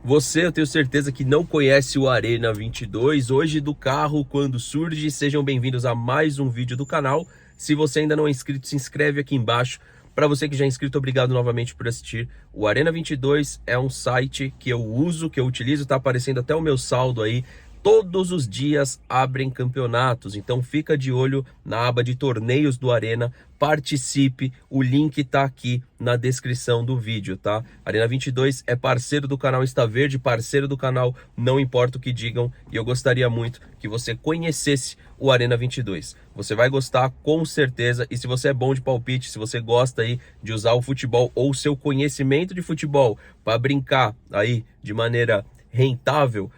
Você, eu tenho certeza que não conhece o Arena 22, hoje do carro quando surge. Sejam bem-vindos a mais um vídeo do canal. Se você ainda não é inscrito, se inscreve aqui embaixo. Para você que já é inscrito, obrigado novamente por assistir. O Arena 22 é um site que eu uso, que eu utilizo, tá aparecendo até o meu saldo aí. Todos os dias abrem campeonatos, então fica de olho na aba de torneios do Arena, participe, o link tá aqui na descrição do vídeo, tá? Arena 22 é parceiro do canal Insta Verde, parceiro do canal Não Importa o que Digam, e eu gostaria muito que você conhecesse o Arena 22. Você vai gostar com certeza, e se você é bom de palpite, se você gosta aí de usar o futebol ou o seu conhecimento de futebol para brincar aí de maneira rentável,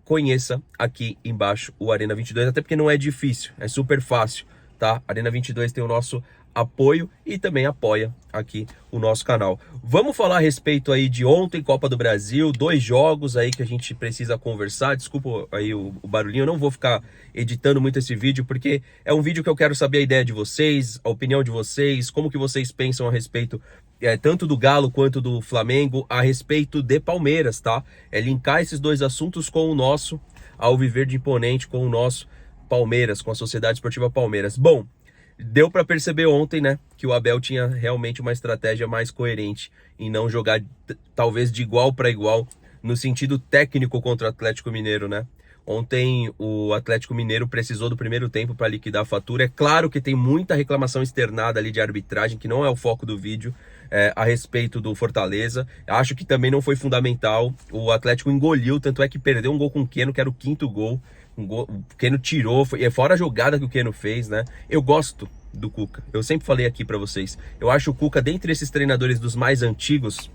conheça aqui embaixo o Arena 22, até porque não é difícil, é super fácil, tá? Arena 22 tem o nosso apoio e também apoia aqui o nosso canal. Vamos falar a respeito aí de ontem, Copa do Brasil, 2 jogos aí que a gente precisa conversar. Desculpa aí o barulhinho, eu não vou ficar editando muito esse vídeo, porque é um vídeo que eu quero saber a ideia de vocês, a opinião de vocês, como que vocês pensam a respeito tanto do Galo quanto do Flamengo, a respeito de Palmeiras, tá? É linkar esses dois assuntos com o nosso Alviverde Imponente, com o nosso Palmeiras, com a Sociedade Esportiva Palmeiras. Bom, deu para perceber ontem, né, que o Abel tinha realmente uma estratégia mais coerente em não jogar talvez de igual para igual no sentido técnico contra o Atlético Mineiro, né? Ontem o Atlético Mineiro precisou do primeiro tempo para liquidar a fatura. É claro que tem muita reclamação externada ali de arbitragem, que não é o foco do vídeo, a respeito do Fortaleza. Acho que também não foi fundamental. O Atlético engoliu, tanto é que perdeu um gol com o Keno, que era o 5º gol. O Keno tirou, fora a jogada que o Keno fez, né? Eu gosto do Cuca. Eu sempre falei aqui para vocês. Eu acho o Cuca, dentre esses treinadores dos mais antigos,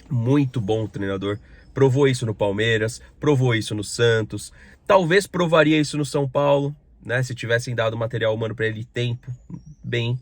muito bom treinador. Provou isso no Palmeiras, provou isso no Santos, talvez provaria isso no São Paulo, né? Se tivessem dado material humano para ele, tempo, bem.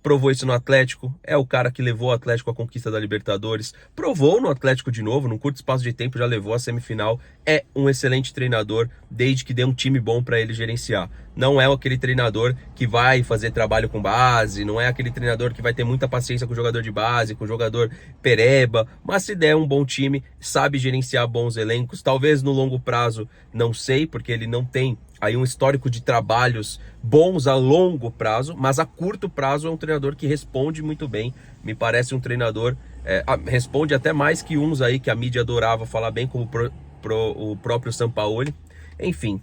Provou isso no Atlético, é o cara que levou o Atlético à conquista da Libertadores, provou no Atlético de novo, num curto espaço de tempo já levou a semifinal, é um excelente treinador, desde que dê um time bom para ele gerenciar. Não é aquele treinador que vai fazer trabalho com base, não é aquele treinador que vai ter muita paciência com o jogador de base, com o jogador pereba, mas se der um bom time, sabe gerenciar bons elencos, talvez no longo prazo, não sei, porque ele não tem aí um histórico de trabalhos bons a longo prazo, mas a curto prazo é um treinador que responde muito bem. Me parece um treinador, responde até mais que uns aí que a mídia adorava falar bem, como o próprio Sampaoli. Enfim,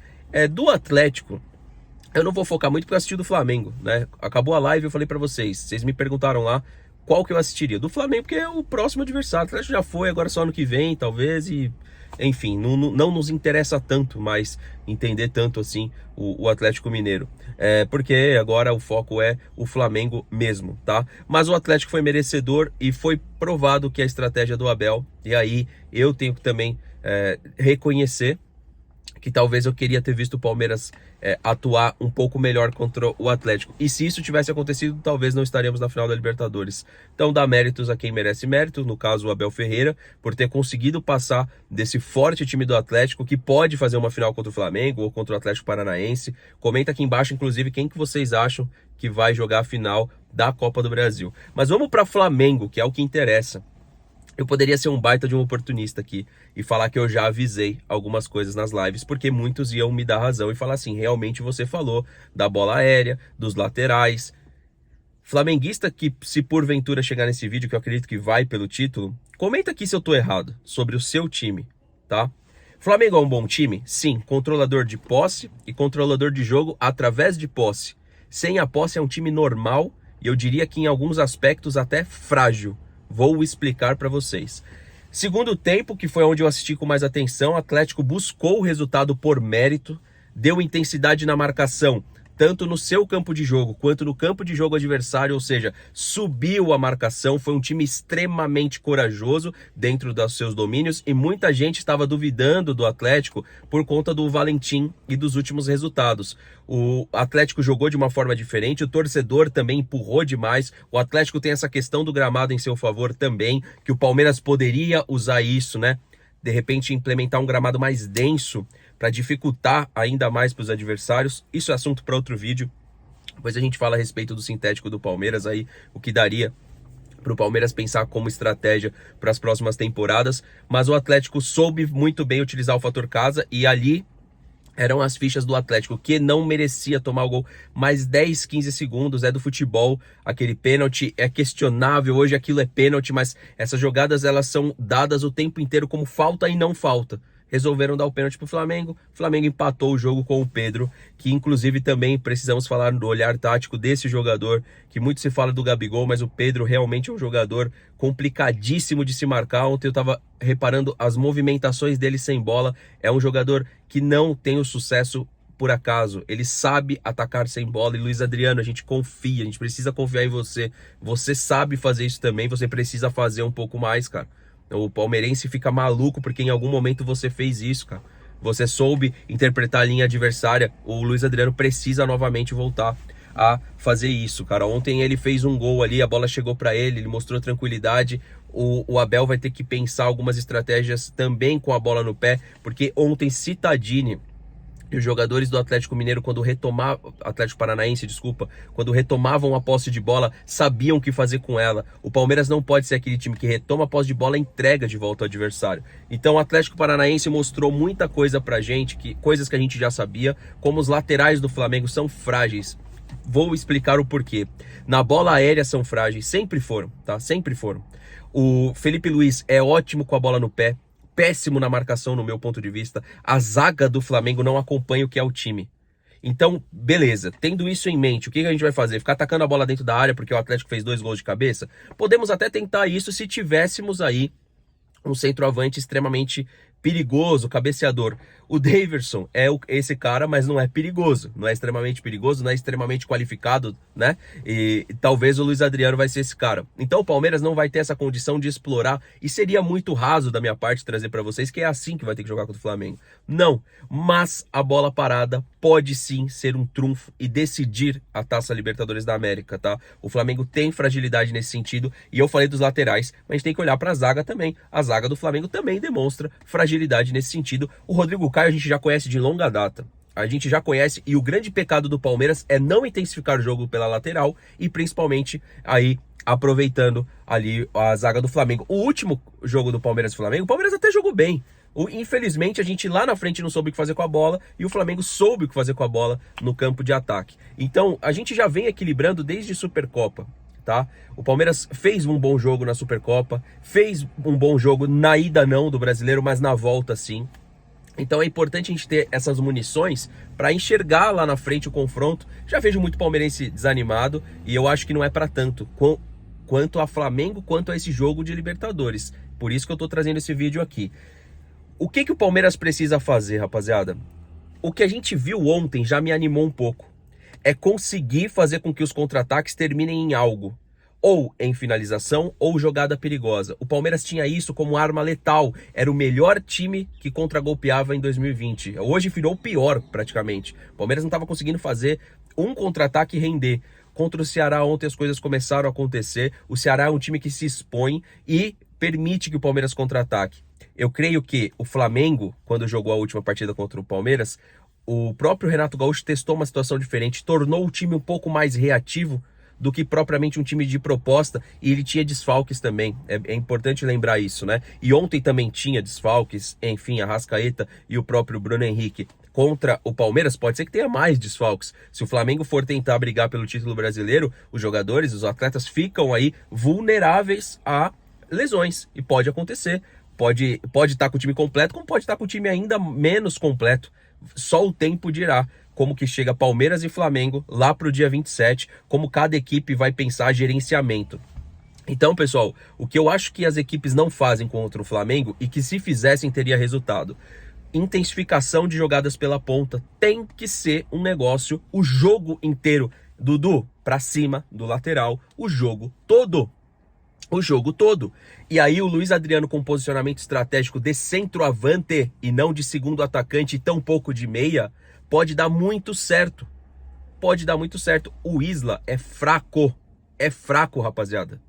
do Atlético, eu não vou focar muito porque eu assisti do Flamengo, né? Acabou a live, eu falei pra vocês me perguntaram lá qual que eu assistiria. Do Flamengo, porque é o próximo adversário. O Atlético já foi, agora só ano que vem, talvez, e enfim, não nos interessa tanto mais entender tanto assim o Atlético Mineiro. Porque agora o foco é o Flamengo mesmo, tá? Mas o Atlético foi merecedor e foi provado que a estratégia do Abel, e aí eu tenho que também reconhecer que talvez eu queria ter visto o Palmeiras atuar um pouco melhor contra o Atlético. E se isso tivesse acontecido, talvez não estaríamos na final da Libertadores. Então dá méritos a quem merece mérito, no caso o Abel Ferreira, por ter conseguido passar desse forte time do Atlético, que pode fazer uma final contra o Flamengo ou contra o Atlético Paranaense. Comenta aqui embaixo, inclusive, quem que vocês acham que vai jogar a final da Copa do Brasil. Mas vamos para Flamengo, que é o que interessa. Eu poderia ser um baita de um oportunista aqui e falar que eu já avisei algumas coisas nas lives, porque muitos iam me dar razão e falar assim, realmente você falou da bola aérea, dos laterais. Flamenguista que, se porventura chegar nesse vídeo, que eu acredito que vai pelo título, comenta aqui se eu tô errado sobre o seu time, tá? Flamengo é um bom time? Sim, controlador de posse e controlador de jogo através de posse. Sem a posse é um time normal e eu diria que em alguns aspectos até frágil. Vou explicar para vocês. Segundo tempo, que foi onde eu assisti com mais atenção, o Atlético buscou o resultado por mérito, deu intensidade na marcação, tanto no seu campo de jogo quanto no campo de jogo adversário, ou seja, subiu a marcação, foi um time extremamente corajoso dentro dos seus domínios e muita gente estava duvidando do Atlético por conta do Valentim e dos últimos resultados. O Atlético jogou de uma forma diferente, o torcedor também empurrou demais, o Atlético tem essa questão do gramado em seu favor também, que o Palmeiras poderia usar isso, né? De repente implementar um gramado mais denso para dificultar ainda mais para os adversários. Isso é assunto para outro vídeo. Depois a gente fala a respeito do sintético do Palmeiras, aí o que daria para o Palmeiras pensar como estratégia para as próximas temporadas, mas o Atlético soube muito bem utilizar o fator casa e ali eram as fichas do Atlético, que não merecia tomar o gol. Mais 10, 15 segundos, é do futebol, aquele pênalti é questionável, hoje aquilo é pênalti, mas essas jogadas elas são dadas o tempo inteiro como falta e não falta. Resolveram dar o pênalti pro Flamengo, o Flamengo empatou o jogo com o Pedro, que inclusive também precisamos falar do olhar tático desse jogador, que muito se fala do Gabigol, mas o Pedro realmente é um jogador complicadíssimo de se marcar. Ontem eu tava reparando as movimentações dele sem bola, é um jogador que não tem o sucesso por acaso, ele sabe atacar sem bola. E Luiz Adriano, a gente confia, a gente precisa confiar em você, você sabe fazer isso também, você precisa fazer um pouco mais, cara. O palmeirense fica maluco porque em algum momento você fez isso, cara. Você soube interpretar a linha adversária. O Luiz Adriano precisa novamente voltar a fazer isso, cara. Ontem ele fez um gol ali, a bola chegou para ele, ele mostrou tranquilidade. O Abel vai ter que pensar algumas estratégias também com a bola no pé, porque ontem Cittadini e os jogadores do Atlético Mineiro, Atlético Paranaense, desculpa, quando retomavam a posse de bola, sabiam o que fazer com ela. O Palmeiras não pode ser aquele time que retoma a posse de bola e entrega de volta ao adversário. Então o Atlético Paranaense mostrou muita coisa pra gente, coisas que a gente já sabia, como os laterais do Flamengo são frágeis. Vou explicar o porquê. Na bola aérea são frágeis, sempre foram, tá? Sempre foram. O Felipe Luiz é ótimo com a bola no pé, péssimo na marcação no meu ponto de vista. A zaga do Flamengo não acompanha o que é o time. Então, beleza, tendo isso em mente, o que a gente vai fazer? Ficar atacando a bola dentro da área porque o Atlético fez 2 gols de cabeça? Podemos até tentar isso se tivéssemos aí um centroavante extremamente perigoso, cabeceador. O Daverson é esse cara, mas não é perigoso, não é extremamente perigoso, não é extremamente qualificado, né? E talvez o Luiz Adriano vai ser esse cara. Então o Palmeiras não vai ter essa condição de explorar, e seria muito raso da minha parte trazer para vocês que é assim que vai ter que jogar contra o Flamengo. Não, mas a bola parada pode sim ser um trunfo e decidir a Taça Libertadores da América, tá? O Flamengo tem fragilidade nesse sentido, e eu falei dos laterais, mas a gente tem que olhar para a zaga também. A zaga do Flamengo também demonstra fragilidade nesse sentido. O Rodrigo Caio a gente já conhece de longa data. A gente já conhece, e o grande pecado do Palmeiras é não intensificar o jogo pela lateral e principalmente aí aproveitando ali a zaga do Flamengo. O último jogo do Palmeiras e Flamengo, o Palmeiras até jogou bem. Infelizmente a gente lá na frente não soube o que fazer com a bola e o Flamengo soube o que fazer com a bola no campo de ataque. Então a gente já vem equilibrando desde Supercopa. Tá? O Palmeiras fez um bom jogo na Supercopa, fez um bom jogo na ida não do Brasileiro, mas na volta sim. Então é importante a gente ter essas munições para enxergar lá na frente o confronto. Já vejo muito palmeirense desanimado e eu acho que não é para tanto quanto a Flamengo, quanto a esse jogo de Libertadores. Por isso que eu tô trazendo esse vídeo aqui. O que o Palmeiras precisa fazer, rapaziada? O que a gente viu ontem já me animou um pouco. É conseguir fazer com que os contra-ataques terminem em algo. Ou em finalização, ou jogada perigosa. O Palmeiras tinha isso como arma letal. Era o melhor time que contragolpeava em 2020. Hoje virou o pior, praticamente. O Palmeiras não estava conseguindo fazer um contra-ataque render. Contra o Ceará ontem as coisas começaram a acontecer. O Ceará é um time que se expõe e permite que o Palmeiras contra-ataque. Eu creio que o Flamengo, quando jogou a última partida contra o Palmeiras, o próprio Renato Gaúcho testou uma situação diferente, tornou o time um pouco mais reativo do que propriamente um time de proposta, e ele tinha desfalques também, é importante lembrar isso, né? E ontem também tinha desfalques, enfim, a Arrascaeta e o próprio Bruno Henrique. Contra o Palmeiras pode ser que tenha mais desfalques. Se o Flamengo for tentar brigar pelo título brasileiro, os jogadores, os atletas ficam aí vulneráveis a lesões, e pode acontecer. Pode estar com o time completo, como pode estar com o time ainda menos completo. Só o tempo dirá como que chega Palmeiras e Flamengo lá para o dia 27, como cada equipe vai pensar gerenciamento. Então, pessoal, o que eu acho que as equipes não fazem contra o Flamengo e que se fizessem teria resultado: intensificação de jogadas pela ponta. Tem que ser um negócio o jogo inteiro. Dudu, para cima do lateral, o jogo todo. O jogo todo. E aí o Luiz Adriano com posicionamento estratégico de centroavante e não de segundo atacante e tão pouco de meia, pode dar muito certo. Pode dar muito certo. O Isla é fraco. É fraco, rapaziada.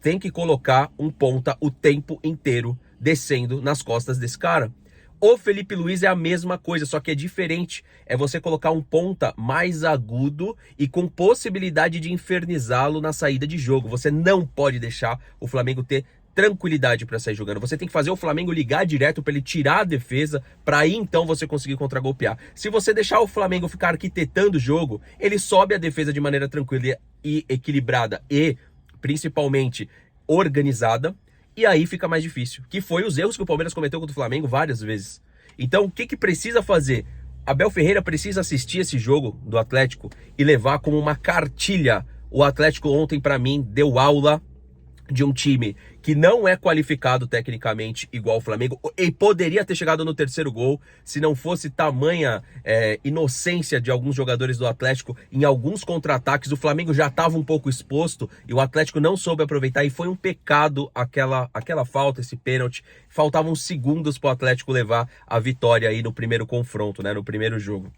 Tem que colocar um ponta o tempo inteiro descendo nas costas desse cara. O Felipe Luiz é a mesma coisa, só que é diferente. É você colocar um ponta mais agudo e com possibilidade de infernizá-lo na saída de jogo. Você não pode deixar o Flamengo ter tranquilidade para sair jogando. Você tem que fazer o Flamengo ligar direto para ele tirar a defesa, para aí então você conseguir contragolpear. Se você deixar o Flamengo ficar arquitetando o jogo, ele sobe a defesa de maneira tranquila e equilibrada e principalmente organizada. E aí fica mais difícil, que foi os erros que o Palmeiras cometeu contra o Flamengo várias vezes. Então, o que precisa fazer? Abel Ferreira precisa assistir esse jogo do Atlético e levar como uma cartilha. O Atlético ontem, para mim, deu aula de um time que não é qualificado tecnicamente igual o Flamengo e poderia ter chegado no terceiro gol se não fosse tamanha inocência de alguns jogadores do Atlético em alguns contra-ataques. O Flamengo já estava um pouco exposto e o Atlético não soube aproveitar e foi um pecado aquela falta, esse pênalti. Faltavam segundos para o Atlético levar a vitória aí no primeiro confronto, né, no primeiro jogo.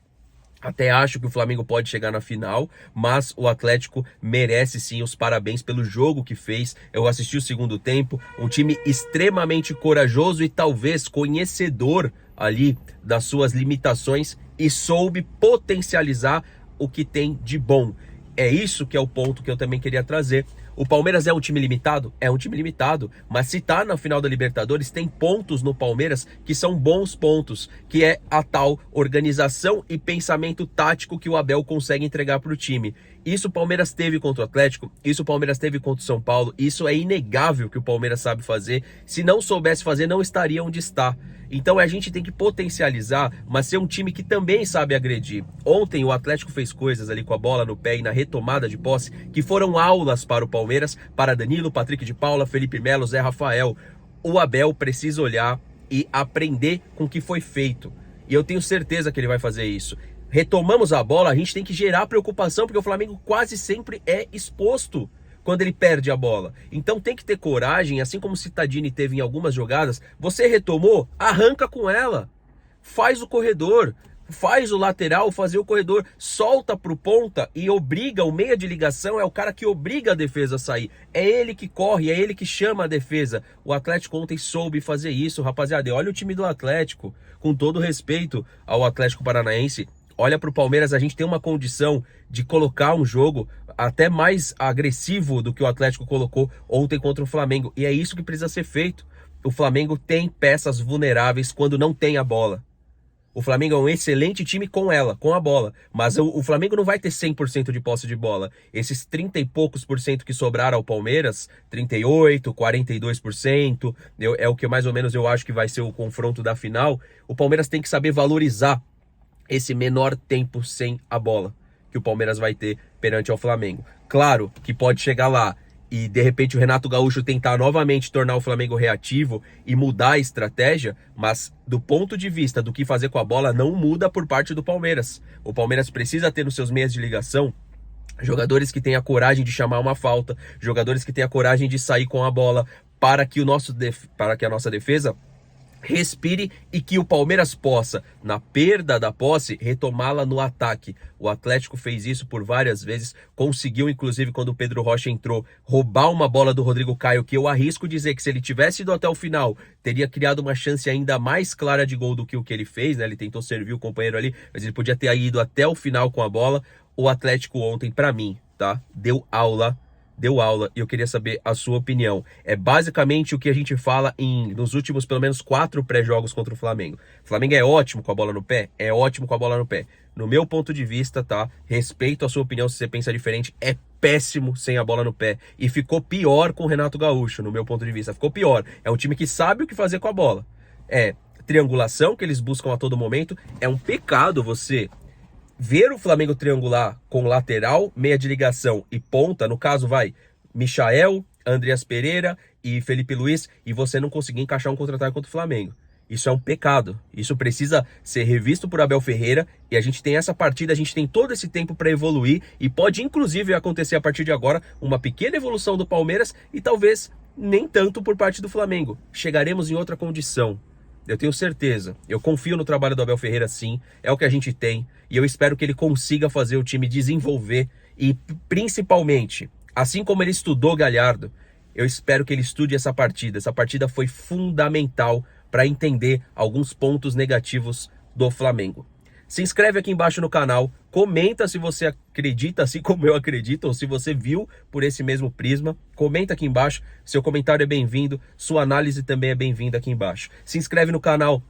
Até acho que o Flamengo pode chegar na final, mas o Atlético merece sim os parabéns pelo jogo que fez. Eu assisti o segundo tempo, um time extremamente corajoso e talvez conhecedor ali das suas limitações e soube potencializar o que tem de bom. É isso que é o ponto que eu também queria trazer. O Palmeiras é um time limitado? É um time limitado, mas se tá na final da Libertadores, tem pontos no Palmeiras que são bons pontos, que é a tal organização e pensamento tático que o Abel consegue entregar para o time. Isso o Palmeiras teve contra o Atlético, isso o Palmeiras teve contra o São Paulo, isso é inegável que o Palmeiras sabe fazer. Se não soubesse fazer, não estaria onde está. Então a gente tem que potencializar, mas ser um time que também sabe agredir. Ontem o Atlético fez coisas ali com a bola no pé e na retomada de posse que foram aulas para o Palmeiras, para Danilo, Patrick de Paula, Felipe Melo, Zé Rafael. O Abel precisa olhar e aprender com o que foi feito. E eu tenho certeza que ele vai fazer isso. Retomamos a bola, a gente tem que gerar preocupação, porque o Flamengo quase sempre é exposto quando ele perde a bola. Então tem que ter coragem, assim como o Cittadini teve em algumas jogadas. Você retomou, arranca com ela. Faz o corredor, faz o lateral fazer o corredor, solta pro ponta e obriga, o meia de ligação é o cara que obriga a defesa a sair. É ele que corre, é ele que chama a defesa. O Atlético ontem soube fazer isso, rapaziada. E olha o time do Atlético, com todo respeito ao Atlético Paranaense. Olha para o Palmeiras, a gente tem uma condição de colocar um jogo até mais agressivo do que o Atlético colocou ontem contra o Flamengo. E é isso que precisa ser feito. O Flamengo tem peças vulneráveis quando não tem a bola. O Flamengo é um excelente time com ela, com a bola. Mas o Flamengo não vai ter 100% de posse de bola. Esses 30 e poucos por cento que sobraram ao Palmeiras, 38%, 42%, é o que mais ou menos eu acho que vai ser o confronto da final. O Palmeiras tem que saber valorizar esse menor tempo sem a bola que o Palmeiras vai ter perante ao Flamengo. Claro que pode chegar lá e de repente o Renato Gaúcho tentar novamente tornar o Flamengo reativo e mudar a estratégia, mas do ponto de vista do que fazer com a bola, não muda por parte do Palmeiras. O Palmeiras precisa ter nos seus meias de ligação jogadores que tenham a coragem de chamar uma falta, jogadores que tenham a coragem de sair com a bola para que a nossa defesa respire e que o Palmeiras possa, na perda da posse, retomá-la no ataque. O Atlético fez isso por várias vezes, conseguiu, inclusive, quando o Pedro Rocha entrou, roubar uma bola do Rodrigo Caio, que eu arrisco dizer que se ele tivesse ido até o final, teria criado uma chance ainda mais clara de gol do que o que ele fez, né? Ele tentou servir o companheiro ali, mas ele podia ter ido até o final com a bola. O Atlético ontem, pra mim, tá? Deu aula e eu queria saber a sua opinião. É basicamente o que a gente fala nos últimos pelo menos 4 pré-jogos contra o Flamengo. O Flamengo é ótimo com a bola no pé? É ótimo com a bola no pé. No meu ponto de vista, tá? Respeito a sua opinião se você pensa diferente, é péssimo sem a bola no pé. E ficou pior com o Renato Gaúcho, no meu ponto de vista. Ficou pior. É um time que sabe o que fazer com a bola. É triangulação que eles buscam a todo momento. É um pecado você ver o Flamengo triangular com lateral, meia de ligação e ponta, no caso Michael, Andreas Pereira e Felipe Luiz, e você não conseguir encaixar um contra-ataque contra o Flamengo. Isso é um pecado. Isso precisa ser revisto por Abel Ferreira e a gente tem essa partida, a gente tem todo esse tempo para evoluir e pode inclusive acontecer a partir de agora uma pequena evolução do Palmeiras e talvez nem tanto por parte do Flamengo. Chegaremos em outra condição. Eu tenho certeza, eu confio no trabalho do Abel Ferreira sim, é o que a gente tem, e eu espero que ele consiga fazer o time desenvolver e principalmente, assim como ele estudou Galhardo, eu espero que ele estude essa partida foi fundamental para entender alguns pontos negativos do Flamengo. Se inscreve aqui embaixo no canal, comenta se você acredita assim como eu acredito, ou se você viu por esse mesmo prisma. Comenta aqui embaixo, seu comentário é bem-vindo, sua análise também é bem-vinda aqui embaixo. Se inscreve no canal,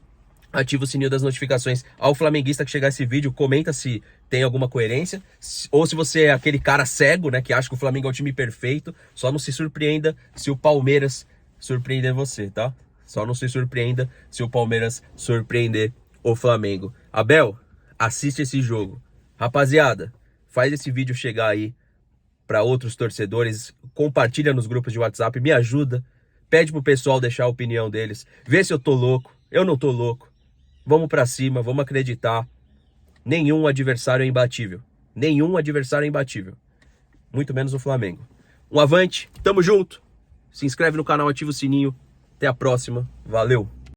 ativa o sininho das notificações. Ao flamenguista que chegar esse vídeo, comenta se tem alguma coerência, ou se você é aquele cara cego, né, que acha que o Flamengo é o time perfeito. Só não se surpreenda se o Palmeiras surpreender você, tá? Só não se surpreenda se o Palmeiras surpreender o Flamengo. Abel, assiste esse jogo. Rapaziada, faz esse vídeo chegar aí para outros torcedores, compartilha nos grupos de WhatsApp, me ajuda, pede pro pessoal deixar a opinião deles, vê se eu tô louco, eu não tô louco. Vamos pra cima, vamos acreditar. Nenhum adversário é imbatível. Nenhum adversário é imbatível. Muito menos o Flamengo. Um avante, tamo junto. Se inscreve no canal, ativa o sininho. Até a próxima. Valeu!